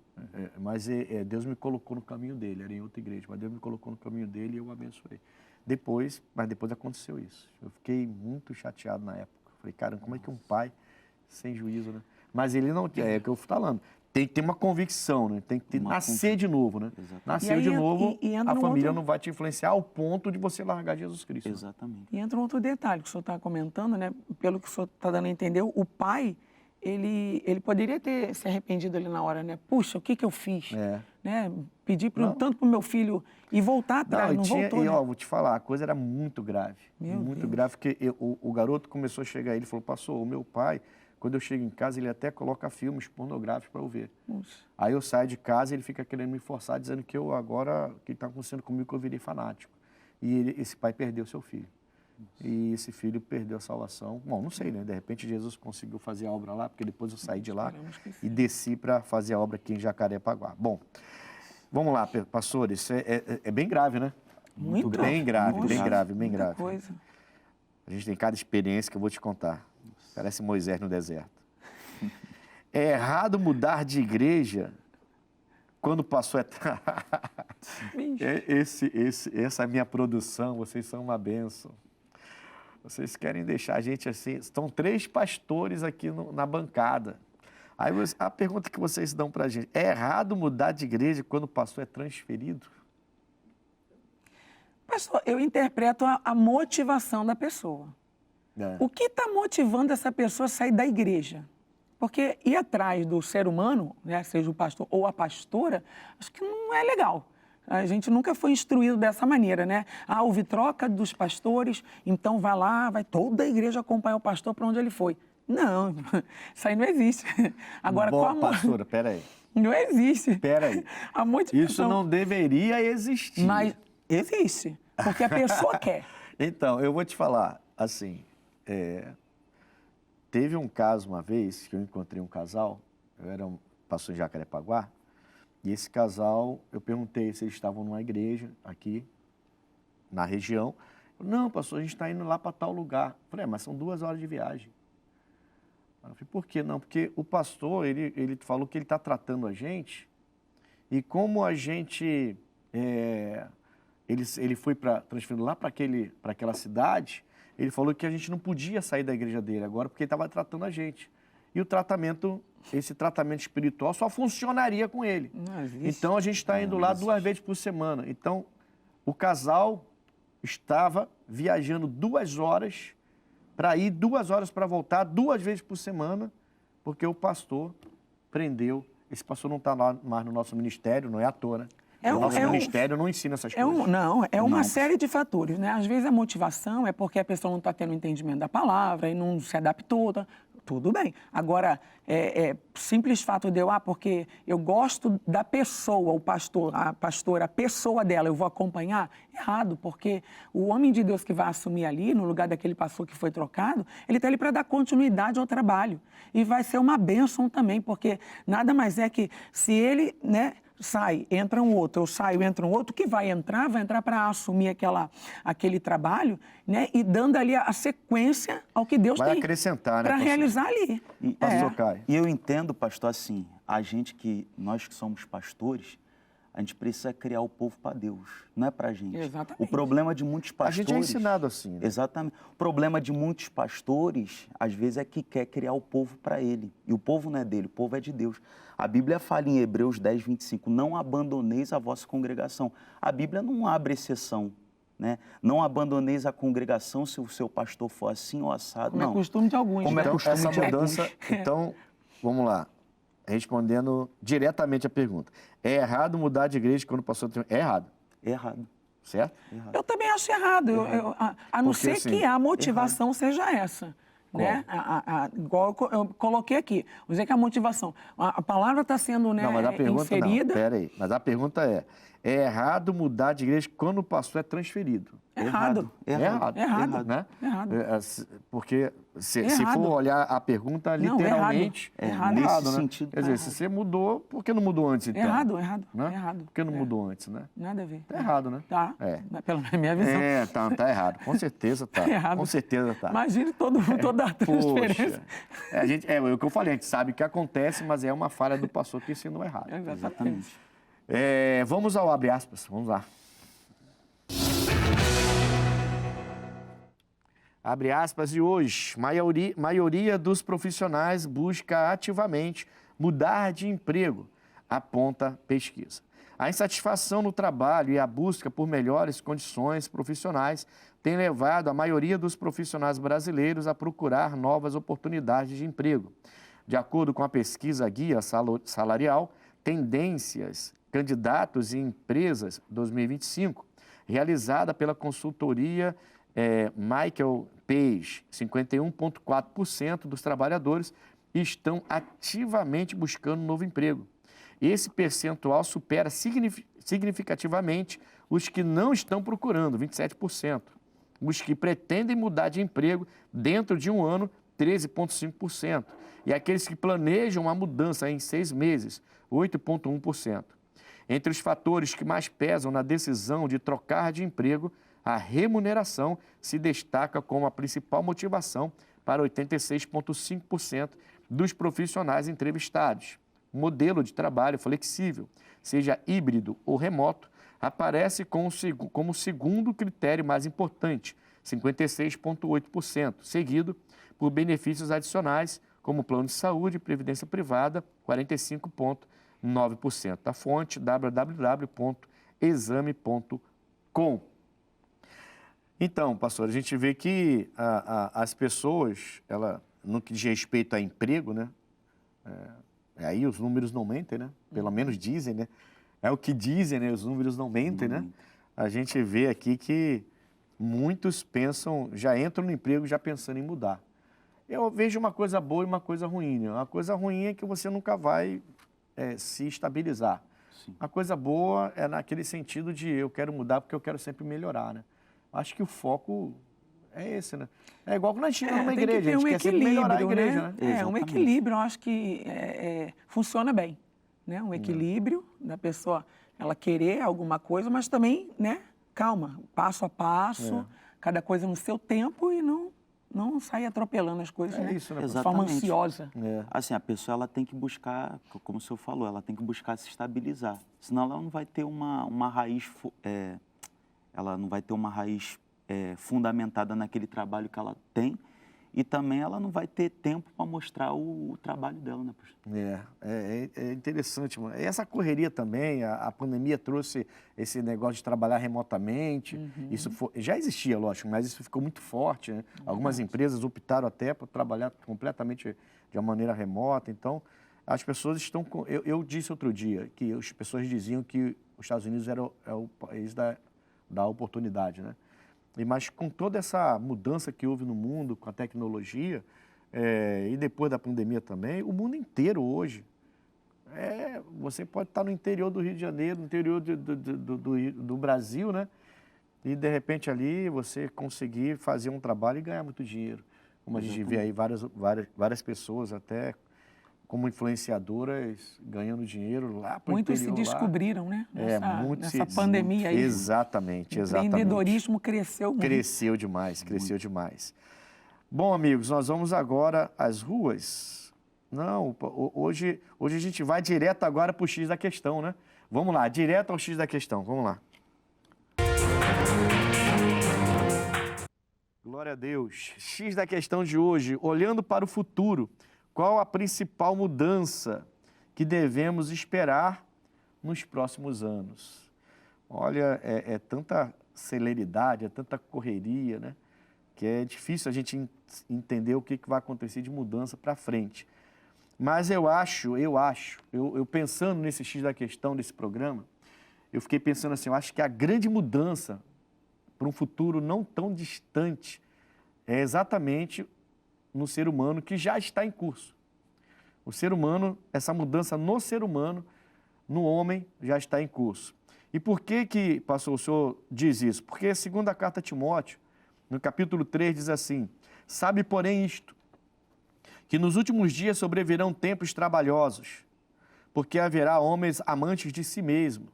Mas Deus me colocou no caminho dele, era em outra igreja. Mas Deus me colocou no caminho dele e eu o abençoei. Depois aconteceu isso. Eu fiquei muito chateado na época. Falei, caramba, como é que um pai sem juízo, né? Mas ele não, é o que eu estou falando. Tem que ter uma convicção, né? Tem que nascer de novo, né? Exatamente. Nasceu de novo, a família outro... não vai te influenciar ao ponto de você largar Jesus Cristo. Exatamente. E entra um outro detalhe que o senhor está comentando, né? Pelo que o senhor está dando a entender, o pai, ele poderia ter se arrependido ali na hora, né? Puxa, o que eu fiz? Né? Pedir tanto para o meu filho e voltar atrás, não voltou, E, né? ó, vou te falar, a coisa era muito grave. Muito grave, porque o garoto começou a chegar aí, ele falou, pastor, o meu pai... Quando eu chego em casa, ele até coloca filmes pornográficos para eu ver. Nossa. Aí eu saio de casa e ele fica querendo me forçar, dizendo que eu agora, que está acontecendo comigo, que eu virei fanático. E esse pai perdeu seu filho. E esse filho perdeu a salvação. Bom, não sei, né? De repente Jesus conseguiu fazer a obra lá, porque depois eu saí de lá e desci para fazer a obra aqui em Jacarepaguá. Bom, vamos lá, pastor, isso é bem grave, né? Muito bem grave, Poxa, bem grave, bem muita grave. Coisa. A gente tem cada experiência que eu vou te contar. Parece Moisés no deserto. É errado mudar de igreja quando passou... Essa é a minha produção, vocês são uma bênção. Vocês querem deixar a gente assim... Estão 3 pastores aqui na bancada. Aí a pergunta que vocês dão para a gente, é errado mudar de igreja quando o pastor é transferido? Pastor, eu interpreto a motivação da pessoa. O que está motivando essa pessoa a sair da igreja? Porque ir atrás do ser humano, né, seja o pastor ou a pastora, acho que não é legal. A gente nunca foi instruído dessa maneira, né? Houve troca dos pastores, então vai lá, vai toda a igreja acompanhar o pastor para onde ele foi. Não, isso aí não existe. Agora, pastora, peraí. Não existe. Peraí. A motivação... Isso não deveria existir. Mas existe, porque a pessoa quer. Então, eu vou te falar, assim... Teve um caso uma vez que eu encontrei um casal, passou em Jacarepaguá, e esse casal, eu perguntei se eles estavam numa igreja aqui, na região. Não, pastor, a gente está indo lá para tal lugar. Eu falei, mas são 2 horas de viagem. Eu falei, por que não? Porque o pastor, ele falou que ele está tratando a gente, e como a gente, ele foi transferido lá para aquela cidade... Ele falou que a gente não podia sair da igreja dele agora porque ele estava tratando a gente. E esse tratamento espiritual só funcionaria com ele. Então a gente está indo lá 2 vezes por semana. Então o casal estava viajando 2 horas para ir, 2 horas para voltar, 2 vezes por semana, porque o pastor prendeu. Esse pastor não está lá mais no nosso ministério, não é à toa, né? O nosso ministério não ensina essas coisas. Uma série de fatores, né? Às vezes a motivação é porque a pessoa não está tendo entendimento da palavra e não se adaptou, tudo bem. Agora, simples fato de porque eu gosto da pessoa, o pastor, a pastora, a pessoa dela, eu vou acompanhar, errado, porque o homem de Deus que vai assumir ali, no lugar daquele pastor que foi trocado, ele está ali para dar continuidade ao trabalho. E vai ser uma bênção também, porque nada mais é que se ele, né... sai, entra um outro, eu saio, entra um outro, que vai entrar para assumir aquele trabalho, né? E dando ali a sequência ao que Deus tem acrescentar, né, para realizar ali. Pastor Caio. E eu entendo, pastor, assim, nós que somos pastores, a gente precisa criar o povo para Deus, não é para a gente. Exatamente. O problema de muitos pastores... A gente é ensinado assim. Né? Exatamente. O problema de muitos pastores, às vezes, é que quer criar o povo para ele. E o povo não é dele, o povo é de Deus. A Bíblia fala em Hebreus 10, 25, não abandoneis a vossa congregação. A Bíblia não abre exceção, né? Não abandoneis a congregação se o seu pastor for assim ou assado, Como não. é costume de alguns. Como é Então, costume essa de mudança... alguns. Então, vamos lá. Respondendo diretamente a pergunta. É errado mudar de igreja quando passou... É errado. É errado. certo? Eu também acho errado, a não Porque, ser assim, que a motivação seja essa. Né? Igual eu coloquei aqui, vou dizer que a motivação, a palavra está sendo, né, Não, mas a pergunta inserida. não, pera aí. Mas a pergunta é errado mudar de igreja quando o pastor é transferido? Errado. Errado. Né? Errado. Porque se Errado. for olhar a pergunta Não, literalmente, errado. é Nesse errado, né? sentido, Quer dizer, se você mudou, por que não mudou antes, então? Errado. Né? Errado. Por que não mudou antes, né? Nada a ver. Tá errado, né? Tá. É. Pela minha visão. Tá errado. Com certeza tá. Errado. Com certeza tá. Imagine toda a transferência. Poxa. É o que eu falei, a gente sabe que acontece, mas é uma falha do pastor que ensinou errado. Exatamente. Vamos ao abre aspas, vamos lá. Abre aspas, e hoje, maioria dos profissionais busca ativamente mudar de emprego, aponta pesquisa. A insatisfação no trabalho e a busca por melhores condições profissionais tem levado a maioria dos profissionais brasileiros a procurar novas oportunidades de emprego. De acordo com a pesquisa Guia Salarial, Tendências, Candidatos e Empresas 2025, realizada pela consultoria Michael Page, 51,4% dos trabalhadores estão ativamente buscando um novo emprego. Esse percentual supera significativamente os que não estão procurando, 27%. Os que pretendem mudar de emprego dentro de um ano, 13,5%. E aqueles que planejam uma mudança em 6 meses, 8,1%. Entre os fatores que mais pesam na decisão de trocar de emprego, a remuneração se destaca como a principal motivação para 86,5% dos profissionais entrevistados. O modelo de trabalho flexível, seja híbrido ou remoto, aparece como o segundo critério mais importante, 56,8%, seguido por benefícios adicionais, como plano de saúde e previdência privada, 45,9%. A fonte www.exame.com. Então, pastor, a gente vê que as pessoas, no que diz respeito a emprego, né? Aí os números não mentem, né? Pelo menos dizem, né? É o que dizem, né? Os números não mentem, né? A gente vê aqui que muitos já entram no emprego já pensando em mudar. Eu vejo uma coisa boa e uma coisa ruim. Né? A coisa ruim é que você nunca vai se estabilizar. Sim. A coisa boa é naquele sentido de eu quero mudar porque eu quero sempre melhorar, né? Acho que o foco é esse, né? É igual quando a gente chega numa igreja, a gente quer sempre melhorar a igreja, né? Um equilíbrio, eu acho que funciona bem, né? Um equilíbrio da pessoa, ela querer alguma coisa, mas também, né? Calma, passo a passo, cada coisa no seu tempo e não sair atropelando as coisas, né? Isso, né? De forma ansiosa. Assim, a pessoa ela tem que buscar, como o senhor falou, ela tem que buscar se estabilizar. Senão ela não vai ter uma raiz, ela não vai ter uma raiz fundamentada naquele trabalho que ela tem e também ela não vai ter tempo para mostrar o trabalho dela, né, pastor? É interessante, mano. E essa correria também, a pandemia trouxe esse negócio de trabalhar remotamente. Isso já existia, lógico, mas isso ficou muito forte, né? Algumas empresas optaram até por trabalhar completamente de uma maneira remota. Então, as pessoas estão... Eu disse outro dia que as pessoas diziam que os Estados Unidos era o país da oportunidade, né? Mas com toda essa mudança que houve no mundo, com a tecnologia, e depois da pandemia também, o mundo inteiro hoje, você pode estar no interior do Rio de Janeiro, no interior do Brasil, né? E de repente ali você conseguir fazer um trabalho e ganhar muito dinheiro. Como a gente vê aí várias pessoas até como influenciadoras ganhando dinheiro lá para o interior. Muitos se descobriram, né? Nessa pandemia aí. Exatamente. O empreendedorismo cresceu muito. Cresceu demais. Bom, amigos, nós vamos agora às ruas. Não, hoje a gente vai direto agora para o X da questão, né? Vamos lá, direto ao X da questão, vamos lá. Glória a Deus. X da questão de hoje, olhando para o futuro, qual a principal mudança que devemos esperar nos próximos anos? Olha, é tanta celeridade, é tanta correria, né? Que é difícil a gente entender o que vai acontecer de mudança para frente. Mas eu pensando nesse X da questão desse programa, eu fiquei pensando assim, eu acho que a grande mudança para um futuro não tão distante é exatamente no ser humano que já está em curso. O ser humano, essa mudança no ser humano, no homem, já está em curso. E por que, pastor, o senhor diz isso? Porque a segunda carta a Timóteo, no capítulo 3, diz assim: sabe, porém, isto, que nos últimos dias sobrevirão tempos trabalhosos, porque haverá homens amantes de si mesmos,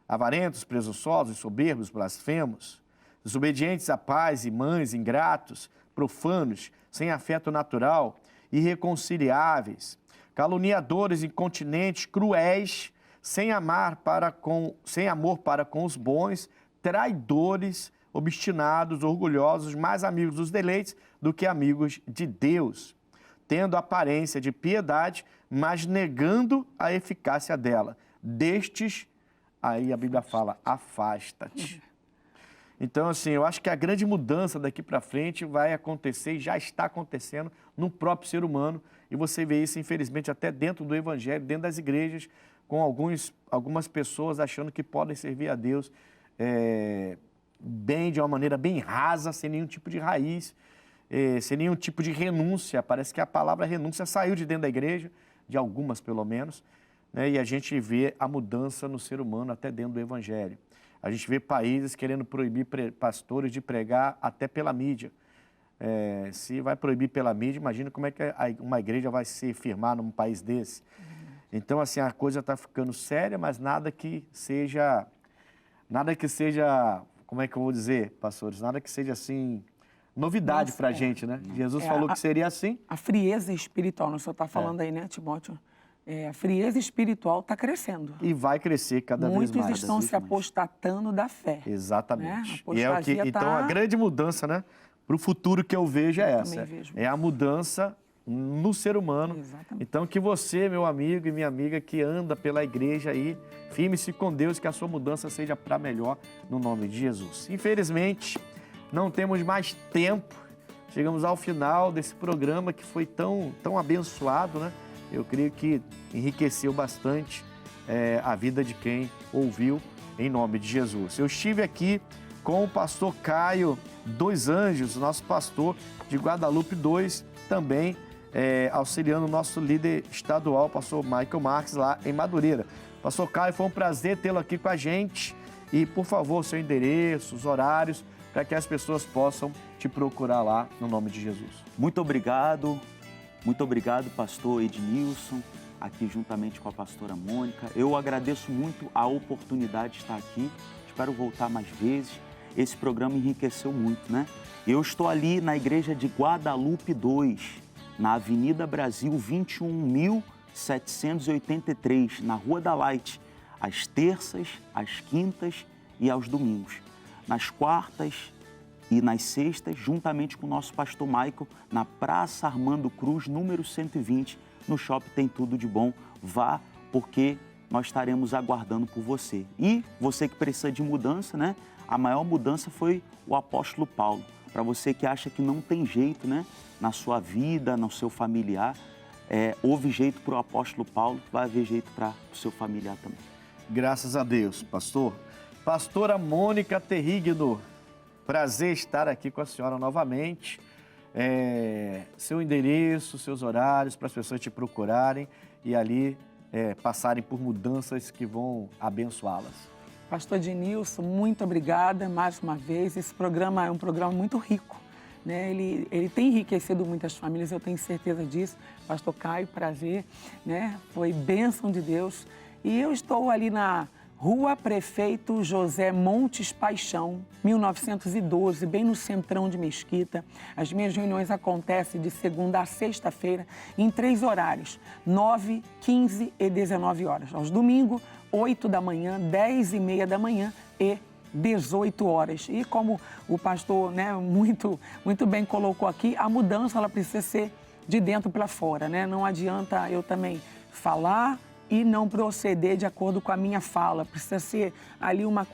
avarentos, presunçosos, soberbos, blasfemos, desobedientes a pais e mães, ingratos, profanos, sem afeto natural, irreconciliáveis, caluniadores, incontinentes, cruéis, sem amor para com os bons, traidores, obstinados, orgulhosos, mais amigos dos deleites do que amigos de Deus, tendo aparência de piedade, mas negando a eficácia dela. Destes, aí a Bíblia fala, afasta-te. Então, assim, eu acho que a grande mudança daqui para frente vai acontecer e já está acontecendo no próprio ser humano. E você vê isso, infelizmente, até dentro do Evangelho, dentro das igrejas, com algumas pessoas achando que podem servir a Deus bem, de uma maneira bem rasa, sem nenhum tipo de raiz, sem nenhum tipo de renúncia. Parece que a palavra renúncia saiu de dentro da igreja, de algumas pelo menos, né? E a gente vê a mudança no ser humano até dentro do Evangelho. A gente vê países querendo proibir pastores de pregar até pela mídia. Se vai proibir pela mídia, imagina como é que uma igreja vai se firmar num país desse. Então, assim, a coisa está ficando séria, mas nada que seja, como é que eu vou dizer, pastores? Nada que seja, assim, novidade para a gente, né? Jesus falou que seria assim. A frieza espiritual, o senhor está falando aí, né, Timóteo? A frieza espiritual está crescendo. E vai crescer cada vez mais. Muitos estão se apostatando da fé. Exatamente. Né? Então, a grande mudança, né, para o futuro que eu vejo é essa. É a mudança no ser humano. Exatamente. Então, que você, meu amigo e minha amiga, que anda pela igreja aí, firme-se com Deus, que a sua mudança seja para melhor, no nome de Jesus. Infelizmente, não temos mais tempo. Chegamos ao final desse programa que foi tão abençoado, né? Eu creio que enriqueceu bastante a vida de quem ouviu, em nome de Jesus. Eu estive aqui com o pastor Caio dos Anjos, nosso pastor de Guadalupe 2, também auxiliando o nosso líder estadual, pastor Michael Marques, lá em Madureira. Pastor Caio, foi um prazer tê-lo aqui com a gente. E, por favor, seu endereço, os horários, para que as pessoas possam te procurar lá, no nome de Jesus. Muito obrigado, pastor Ednilson, aqui juntamente com a pastora Mônica. Eu agradeço muito a oportunidade de estar aqui, espero voltar mais vezes. Esse programa enriqueceu muito, né? Eu estou ali na igreja de Guadalupe 2, na Avenida Brasil 21.783, na Rua da Light, às terças, às quintas e aos domingos. Nas quartas e nas sextas, juntamente com o nosso pastor Michael, na Praça Armando Cruz, número 120, no Shopping Tem Tudo de Bom. Vá, porque nós estaremos aguardando por você. E você que precisa de mudança, né? A maior mudança foi o apóstolo Paulo. Para você que acha que não tem jeito, né? Na sua vida, no seu familiar, houve jeito para o apóstolo Paulo, vai haver jeito para o seu familiar também. Graças a Deus, pastor. Pastora Mônica Terrigno, prazer estar aqui com a senhora novamente. Seu endereço, seus horários, para as pessoas te procurarem e ali passarem por mudanças que vão abençoá-las. Pastor Ednilson, muito obrigada mais uma vez. Esse programa é um programa muito rico, né? Ele tem enriquecido muitas famílias, eu tenho certeza disso. Pastor Caio, prazer, né? Foi bênção de Deus. E eu estou ali na Rua Prefeito José Montes Paixão, 1912, bem no centrão de Mesquita. As minhas reuniões acontecem de segunda a sexta-feira, em 3 horários, 9, 15 e 19 horas. Aos domingos, 8 da manhã, 10 e meia da manhã e 18 horas. E como o pastor, né, muito bem colocou aqui, a mudança ela precisa ser de dentro para fora, né? Não adianta eu também falar e não proceder de acordo com a minha fala. Precisa ser ali uma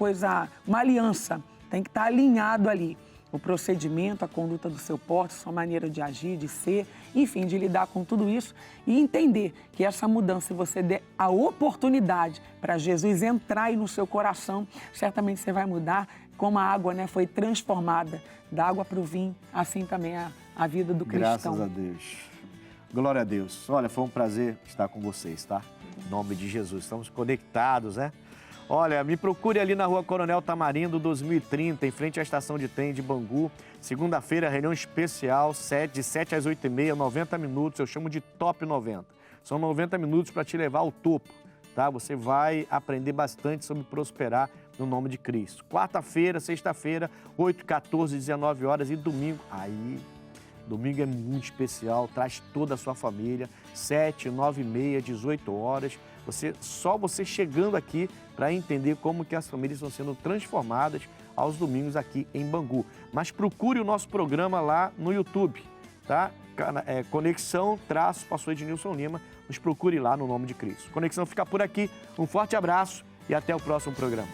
aliança, tem que estar alinhado ali. o procedimento, a conduta do seu porte, sua maneira de agir, de ser, enfim, de lidar com tudo isso e entender que essa mudança, se você der a oportunidade para Jesus entrar aí no seu coração, certamente você vai mudar, como a água, né, foi transformada da água para o vinho, assim também a vida do cristão. Graças a Deus. Glória a Deus. Olha, foi um prazer estar com vocês, tá? Em nome de Jesus. Estamos conectados, né? Olha, me procure ali na Rua Coronel Tamarindo, 2030, em frente à estação de trem de Bangu. Segunda-feira, reunião especial, de 7 às 8h30, 90 minutos. Eu chamo de Top 90. São 90 minutos para te levar ao topo, tá? Você vai aprender bastante sobre prosperar no nome de Cristo. Quarta-feira, sexta-feira, 8, 14, 19 horas e domingo. Domingo é muito especial, traz toda a sua família, 7, 9h30, 18 horas. Só você chegando aqui para entender como que as famílias estão sendo transformadas aos domingos aqui em Bangu. Mas procure o nosso programa lá no YouTube, tá? Conexão Pastor Ednilson Lima. Nos procure lá no nome de Cristo. Conexão fica por aqui. Um forte abraço e até o próximo programa.